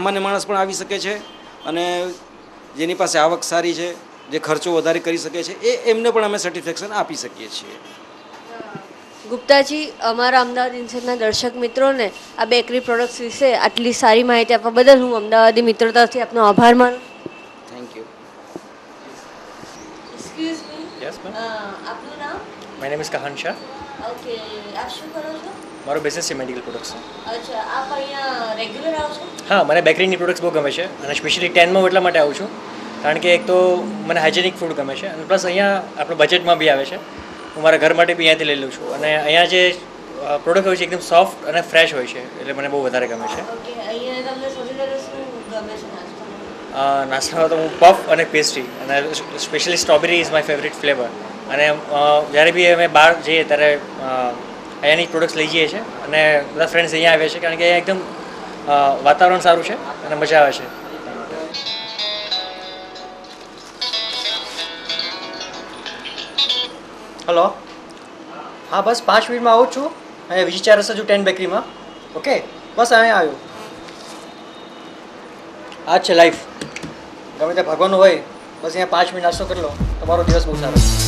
સામાન્ય માણસ પણ આવી શકે છે અને જેની પાસે આવક સારી છે, જે ખર્ચો વધારે કરી શકે છે, એમને પણ અમે સર્ટિફિકેશન આપી શકીએ છીએ. ગુપ્તાજી, અમારા અમદાવાદ ઇન્સાઇટના દર્શક મિત્રોને આ બેકરી પ્રોડક્ટ્સ વિશે આટલી સારી માહિતી આપવા બદલ હું અમદાવાદી મિત્રો તરફથી આપનો આભાર માનું. Thank you. Excuse me. Yes ma'am. આપનું નામ? My name is Kahan Shah. Okay, આપ શું કરો છો? મારો બિઝનેસ છે મેડિકલ પ્રોડક્ટ્સનો. અચ્છા, આપ અહીંયા રેગ્યુલર આવો છો? હા, મને બેકરીની પ્રોડક્ટ્સ બહુ ગમે છે અને સ્પેશિયલી 10માં એટલા માટે આવું છું કારણ કે એક તો મને હાઇજેનિક ફૂડ ગમે છે અને પ્લસ અહીંયા આપણો બજેટમાં બી આવે છે. હું મારા ઘર માટે બી અહીંયાથી લઈ લઉં છું અને અહીંયા જે પ્રોડક્ટ હોય છે એકદમ સોફ્ટ અને ફ્રેશ હોય છે, એટલે મને બહુ વધારે ગમે છે. ઓકે, અહીંયા તમને સૌથી વધારે શું ગમે છે નાસ્તામાં? નાસ્તામાં તો હું પફ અને પેસ્ટ્રી અને specially strawberry is my favourite flavour. અને જ્યારે બી અમે બહાર જઈએ ત્યારે અહીંયાની પ્રોડક્ટ્સ લઈ જઈએ છીએ અને બધા ફ્રેન્ડ્સ અહીંયા આવે છે કારણ કે અહીંયા એકદમ વાતાવરણ સારું છે અને મજા આવે છે. હલો, હા બસ 5 મિનિટમાં આવું છું. અહીંયા વિજય રસ્તા જો 10 બેકરીમાં. ઓકે, બસ અહીંયા આવ્યો. આ જ છે લાઈફ. ગમે ત્યાં ભાગવાનું હોય બસ અહીંયા 5 મિનિટ નાસ્તો કરી લો, તમારો દિવસ બહુ સારો.